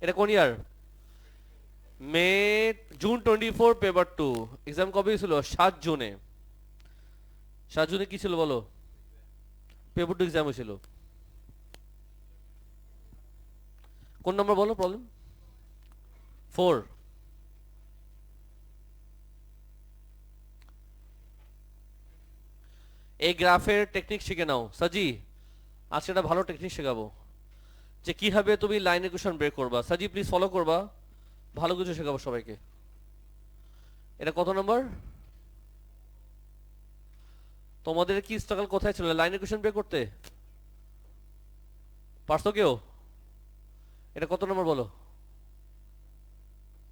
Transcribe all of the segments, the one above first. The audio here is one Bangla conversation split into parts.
এটা কোন ইয়ার? মে, জুন 24 পেপার 2। এক্সাম কবে ছিল? 7 জুনে। 7 জুনে কি ছিল বলো? পেপার 2 এক্সাম হয়েছিল। কোন নম্বর বলো প্রবলেম? 4। এই গ্রাফের টেকনিক শিখে নাও সাজি। আজকে একটা ভালো টেকনিক শেখাবো যে কিভাবে তুমি লাইন ইকুয়েশন বের করবা। সাজি প্লিজ ফলো করবা, ভালো কিছু শেখাবো সবাইকে। এটা কত নম্বর? তোমাদের কি স্ট্রাগল কোথায় ছিল লাইন ইকুয়েশন বের করতে? পারছো কেউ? এটা কত নম্বর বলো?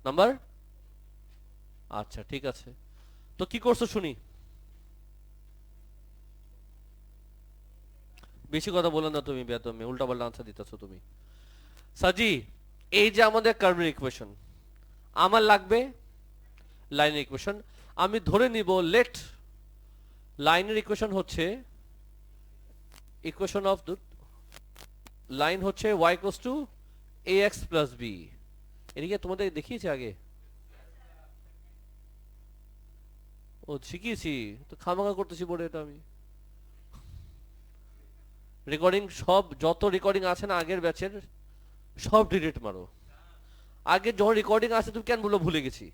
নাম্বার? আচ্ছা ঠিক আছে। তো কি করছো শুনি। বেশি কথা বলো না তুমি, বেয়াদবি উল্টা পাল্টা আনসার দিতেছো তুমি। সাজি, এই যে আমাদের কার্ভের ইকুয়েশন আমার লাগবে লাইনের ইকুয়েশন। আমি ধরে নিব লেট লাইনের ইকুয়েশন হচ্ছে ইকুয়েশন অফ লাইন হচ্ছে y equals to ax plus b। এদিকে তোমাদের দেখিয়েছি আগে? ও শিখিয়েছি তো, খামাখা করতেছি বোর্ডে এটা আমি। রেকর্ডিং সব যত রেকর্ডিং আছে না আগের ব্যাচের সব ডিলিট মারো। আগে যখন রেকর্ডিং আছে তুমি কেন বললো ভুলে গেছি?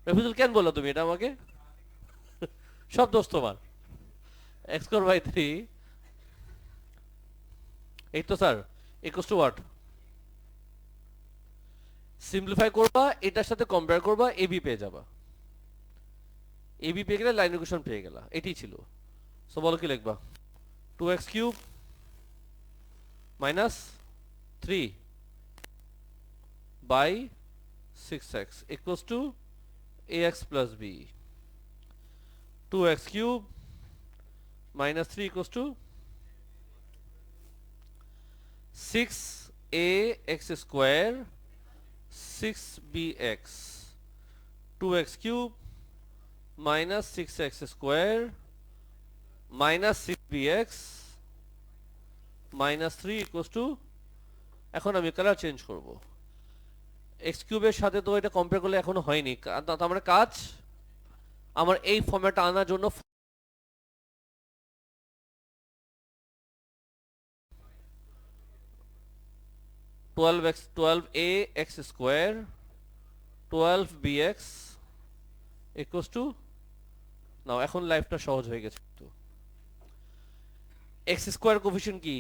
রেফিজুল কেন বললো তুমি এটা আমাকে? সব দোষ তোমার। এক্স স্কোয়ার বাই 3, এই তো sir, equals to what? Simplify করবা, এটার সাথে কম্পেয়ার করবা, এবি পেয়ে যাবা। এবি পেয়ে গেলে লাইন ইকুয়েশন পেয়ে গেলা, এটাই ছিল। সো বলো কি লিখবা? 2x cube minus 3 by 6x equals to ax plus b। 2x cube minus 3 equals to 6ax square 6bx। 2x cube minus 6x square minus 6bx minus 3 equals to, এখন আমি কালার চেঞ্জ করব। এক্স কিউবের সাথে তো এটা কম্পেয়ার করলে এখনো হয়নি, তার মানে কাজ আমার এই ফর্ম্যাটটা আনার জন্য 12x 12ax square 12bx equals to, নাও এখন লাইফটা সহজ হয়ে গেছে তো। এক্স স্কোয়ার কোফিশিয়েন্ট কি?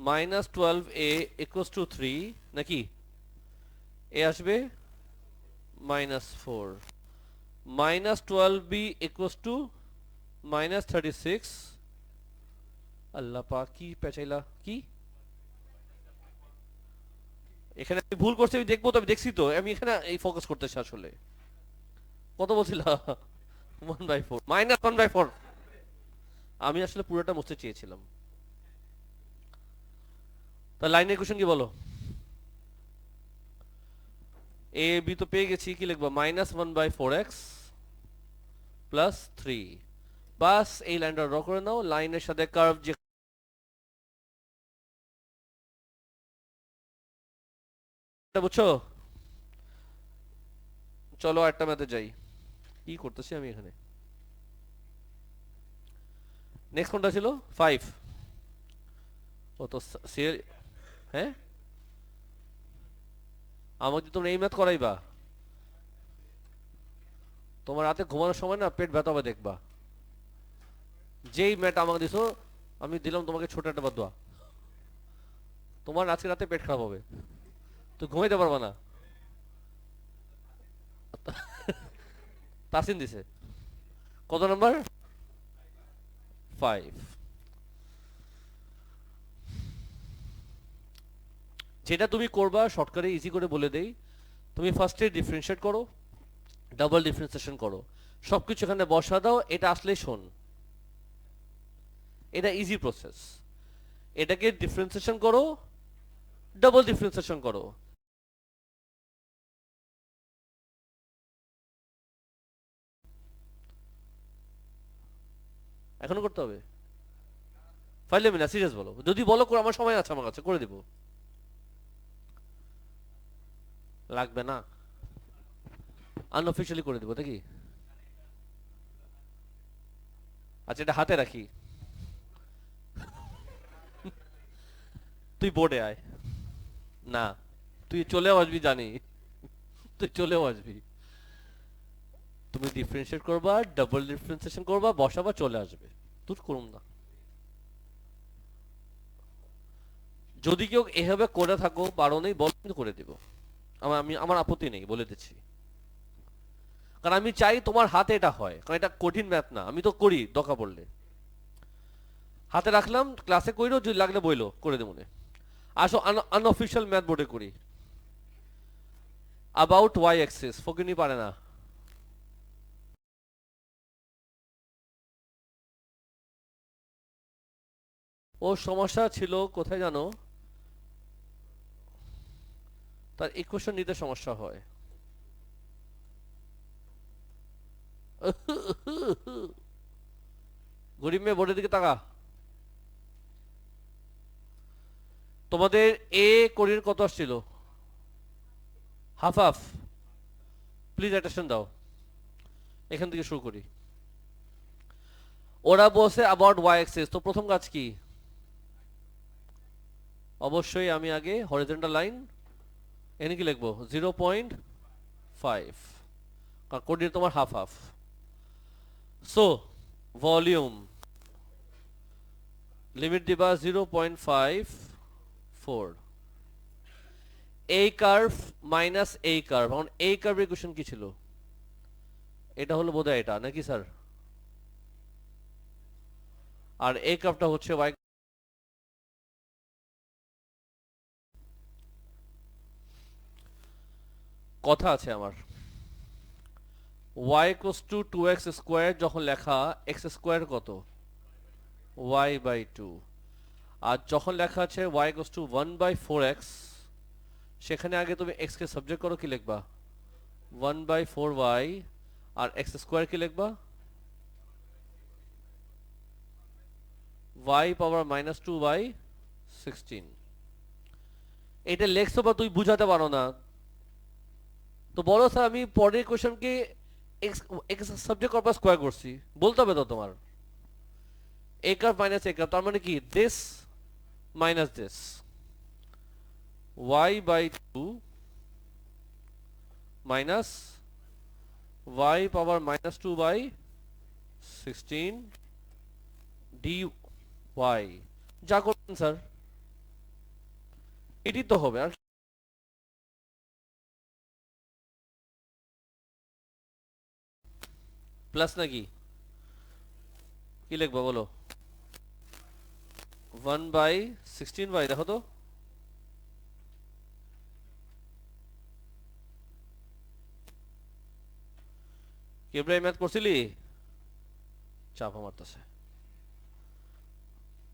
মাইনাস 12a ইকুয়ালস টু 3 নাকি? এ আসবে -4, -12b equals to -36। আল্লাহ পাক কি পেঁচাইলা কি? এখানে আমি ভুল করছি, আমি দেখবো তো, আমি দেখছি তো, আমি এখানে এই ফোকাস করতেছি আসলে। কত বলছিলা? 1/4, -1/4। আমি আসলে পুরোটা মুছতে চেয়েছিলাম। তা লাইনের ইকুয়েশন কি বলো? এ বি তো পেয়ে গেছি, কি লিখবো? -1/4x plus 3। বাস এই লাইনটা ড্র করে নাও, লাইনের সাথে কার্ভ যে বুঝছো। চলো একটা ম্যাথে যাই। কি করতেছি আমি এখানে? নেক্সট কোনটা ছিল? 5। ও তো সিএল। হ্যাঁ, আমাকে তোমরা এই ম্যাথ করাইবা? তোমার রাতে ঘুমানোর সময় না পেট ব্যথা হবে দেখবা। যেই ম্যাথ আমাকে দিছো, আমি দিলাম তোমাকে ছোট একটা বদুয়া। তোমার আজকে রাতে পেট খারাপ হবে, তো ঘুমাইতে পারবা না। তাসিন দিছে। কত নাম্বার? 5। যেটা তুমি করবা শর্টকাটে ইজি করে বলে দেই। তুমি ফার্স্টে ডিফারেন্সিয়েট করো, ডাবল ডিফারেন্সিয়েশন করো, সবকিছু এখানে বসা দাও। এটা আসলেই শোন, এটা ইজি প্রসেস। এটাকে ডিফারেন্সিয়েশন করো, ডাবল ডিফারেন্সিয়েশন করো। এখনো করতে হবে? ফাইল নেবে না, সিরিয়াস বলো, যদি বলো করে আমার সময় আছে, আমার কাছে করে দিব। লাগবে না, আনঅফিশিয়ালি করে দিব নাকি? আচ্ছা এটা হাতে রাখি, তুই বোর্ডে আয়। না, তুই চলেও আসবি জানি, তুই চলেও আসবি। তুমি ডিফারেন্সিয়েট করবা, ডাবল ডিফারেন্সিয়েশন করবা, বসাবা, চলে আসবে। তুই করুম না। যদি কেউ এভাবে করে থাকো, পারো নেই বল, কিন্তু করে দিব। আমার আপত্তি নেই, বলে দিচ্ছি। কারণ আমি চাই তোমার হাতে এটা হয়, কারণ এটা কঠিন ম্যাথ না, আমি তো করি দরকার পড়লে। হাতে রাখলাম, ক্লাসে কইরো, যদি লাগলে বইলো, করে দেবো মনে। আসো আনঅফিশিয়াল ম্যাথ বোর্ডে করি। অ্যাবাউট ওয়াই অ্যাক্সিস ফকিনি পারে না। ও সমস্যা ছিল কোথায় জানো, তার ইকুয়েশন নিতে সমস্যা হয়। গরিব মেয়ে বোর্ডের দিকে তাকা। তোমাদের এ কোরির কত আসছিল? Half half. প্লিজ অ্যাটেনশন দাও, এখান থেকে শুরু করি। ওরা বলছে অ্যাবাউট ওয়াই অ্যাক্সিস, তো প্রথম কাজ কি? অবশ্যই আমি আগে হরিজন্টাল লাইন, এখানে কি লিখবো? 0.5, কারণ কোডির তোমার half half. So volume limit দিবা 0.54, এই কার্ভ মাইনাস এই কার্ভ। এখন এই কার্ভের ইকুয়েশন কি ছিল? এটা হলো বোধহয় এটা নাকি স্যার? আর এই কার্ভটা হচ্ছে y। কথা আছে আমার, y equals to 2x square যখন লেখা, x স্কয়ার কত? y by 2। আর যখন লেখা আছে y ইকুয়ালস টু 1/4x, সেখানে আগে তুমি x কে সাবজেক্ট করো, কি লিখবা? 1/4y। আর x স্কয়ার কি লিখবা? y power -2/16। এটা লেখছো বা তুই বুঝাতে পারো না, তো বলো স্যার আমি পরের কোশ্চেনকে x সাবজেক্ট করবা স্কয়ার করছি, বলতে হবে তো তোমার। a curve minus a curve, তার মানে কি? This minus this, y by 2 minus y power -2/16 dy। যা করবেন স্যার, এটি তো হবে। আর প্লাস নাকি? কি লিখবো বলো? 1/16 দেখো তো। কেবরাই ম্যাথ করছিলি? চাপা মারতেছে।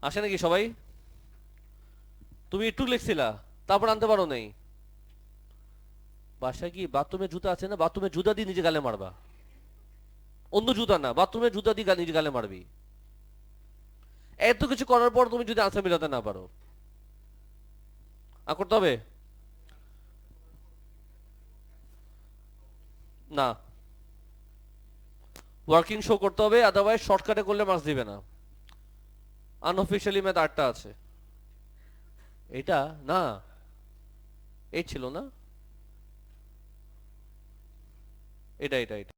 আসে নাকি সবাই? তুমি একটু লিখছিলা, তারপর আনতে পারো নাই। বাসায় কি বাথরুমে জুতা আছে না? বাথরুমে জুতা দিয়ে নিজে গালে মারবা, অন্য জুতা না, বাথরুমে জুতা দিয়ে নিজে গালে মারবি। এত কিছু করার পর তুমি যদি আনসার মিলাতে না পারো, আর করতে হবে না, ওয়ার্কিং শো করতে হবে, আদারওয়াইজ শর্টকাটে করলে মার্কস দিবে না। আনঅফিশিয়ালি ম্যাথ 8টা আছে। এটা না, এই ছিল না, এটা এটা এটা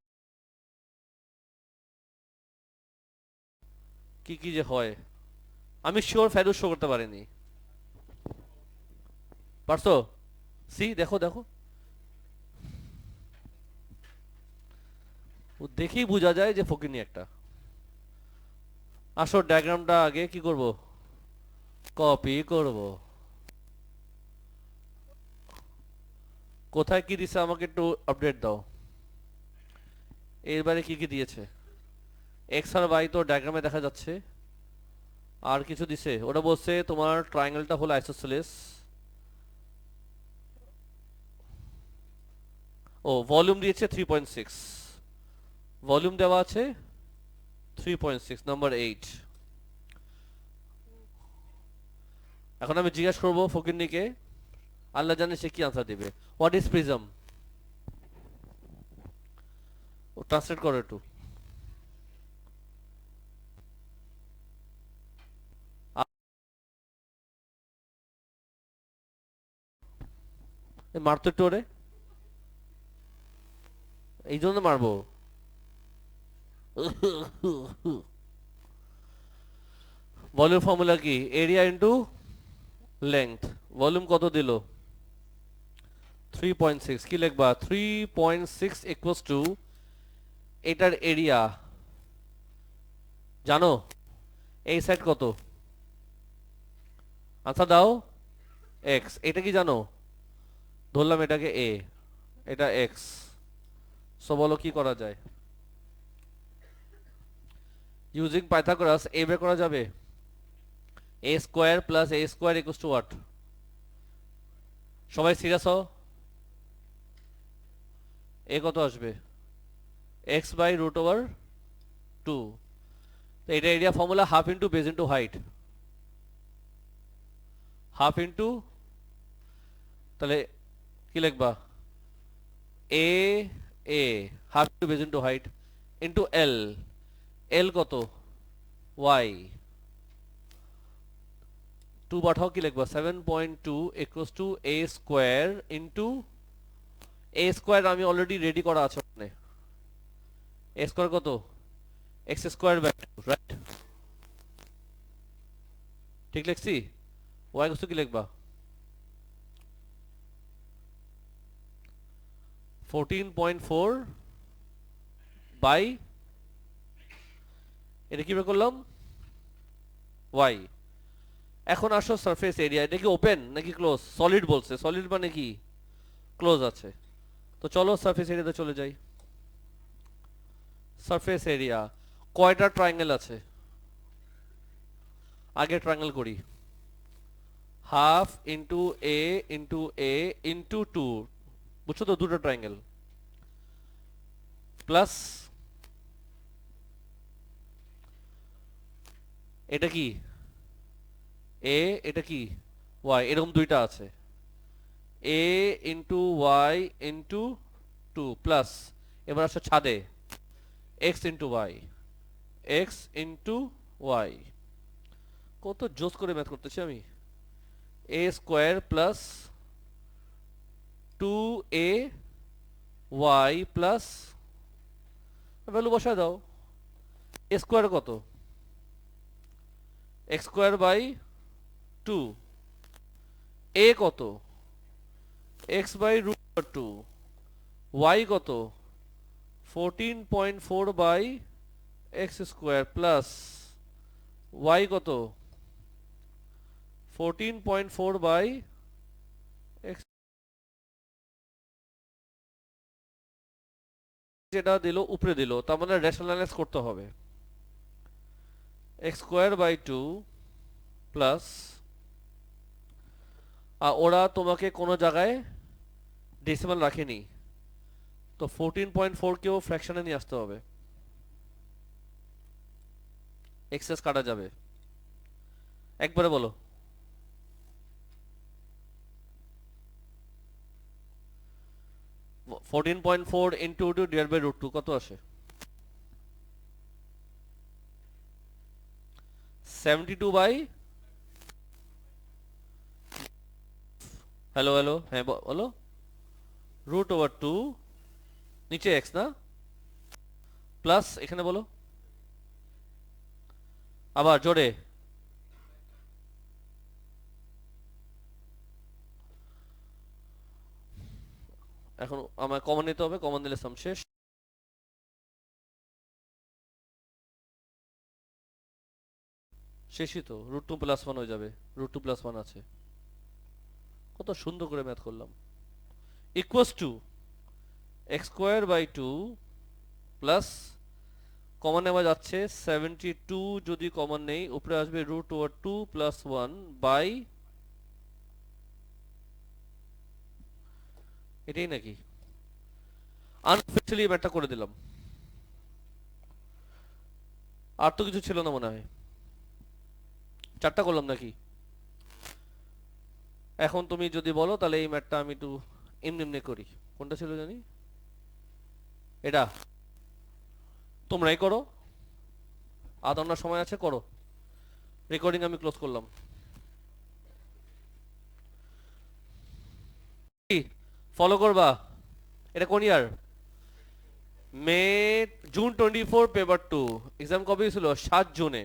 কি কি যে হয়, আমি শিওর ফেরুজ শো করতে পারিনি। পারছো? সি দেখো দেখো, ও দেখেই বোঝা যায় যে ফকিনি একটা। আসো ডায়াগ্রামটা আগে কি করব, কপি করব। কোথায় কি দিছে আমাকে একটু আপডেট দাও। এরবারে কি কি দিয়েছে? এক্স আর ওয়াই তো ডায়াগ্রামে দেখা যাচ্ছে। আর কিছু দিছে? ওটা বলছে তোমার ট্রায়াঙ্গেলটা হলো আইসোসেলেস। ও ভলিউম দিয়েছে 3.6, ভলিউম দেওয়া আছে 3.6, নাম্বার 8। এখন আমি জিজ্ঞাসা করবো ফকিরনিকে, আল্লাহ জানে সে কি আনসার দিবে। What is prism? ও ট্রান্সলেট করো একটু। মারতো একটু ওরে, এই জন্য মারবো। ভলিউম ফর্মুলা কি? Area into length. ভলিউম কত দিল? 3.6। কি লিখবা? 3.6 ইকুয়ালস টু এটার এরিয়া জানো? এই সাইড কত? আনসার দাও। এক্স। এটা কি জানো? ধরলাম এটাকে এ, এটা এক্স। সো বলো কি করা যায়? ইউজিং পাইথাগোরাস এ বের করা যাবে। A square plus a square equals to what? সবাই সিরিয়াস হও। এ কত আসবে? X by root over 2। তো এটা area formula half into base into height. Half into, তাহলে কি লিখবা? A a half into base into height into l. L কত? ওয়াই। 2 পাঠাও, কি লিখবা? 7.2 equals to a square into a square আমি অলরেডি রেডি করা আছে ওখানে। এ স্কোয়ার কত? X square by 2, right? ঠিক লিখছি? ওয়াই কত কি লিখবা? 14.4 বাই, এটা কি বের করলাম? ওয়াই। এখন আসো সারফেস এরিয়া। এটা কি ওপেন নাকি ক্লোজ? সলিড বলছে, সলিড মানে কি? ক্লোজ আছে। তো চলো সারফেস এরিয়াতে চলে যাই। সারফেস এরিয়া কয়টা ট্রায়াঙ্গেল আছে? আগে ট্রায়াঙ্গেল করি। হাফ ইন্টু এ ইন্টু এ ইন্টু 2, বুঝছো তো? দুটো ট্রায়াঙ্গেল প্লাস এটা কি এ, এটা কি ওয়াই, এরকম দুইটা আছে। A into y into 2 plus, এবার আসো ছাদে, x into y, x into y. কত জোস করে ম্যাথ করতেছি আমি। A square plus 2a y plus, value বসায় দাও। এ স্কোয়ার কত? X square by 2। এ কত? X by root 2। ওয়াই কত? 14.4 by x square plus y কত? 14.4 বাই এক্স, যেটা দিল উপরে দিল, তার মানে রেশনালাইজ করতে হবে। এক্স স্কোয়ার বাই 2 প্লাস, ওরা তোমাকে কোনো জায়গায় ডেসিমাল রাখেনি, তো 14.4 কেও ফ্র্যাকশনে নিয়ে আসতে হবে। এক্সেস কাটা যাবে। একবারে বলো। 14.4 ইন্টু 2 ডিভাইড বাই রুট 2 কত আসে? 72 বাই, হ্যালো হ্যালো, হ্যাঁ বলো। রুট ওভার 2 নিচে এক্স না, প্লাস এখানে বলো আবার জোরে। এখন আমার কমন নিতে হবে, কমন নিলে সাম শেষ। শেষই তো, রুট 2 প্লাস 1 হয়ে যাবে। রুট 2 প্লাস 1 আছে। কত সুন্দর করে ম্যাথ করলাম। Equals to X square by 2 plus, common নেওয়া যাচ্ছে 72, যদি কমন নেই উপরে আসবে রুট ওভার 2 প্লাস 1 বাই, এটাই নাকি? আনঅফিশিয়ালি ম্যাথটা করে দিলাম। আর তো কিছু ছিল না মনে হয়। চারটা করলাম নাকি? এখন তুমি যদি বলো তাহলে এই ম্যাথটা আমি একটু এমনি এমনি করি। কোনটা ছিল জানি? এটা তোমরাই করো, আধ ঘন্টা সময় আছে, করো। রেকর্ডিং আমি ক্লোজ করলাম। ফলো করবা? এটা কোন ইয়ার? মে, জুন 24 পেপার 2। এক্সাম কবে ছিল? 7 জুনে।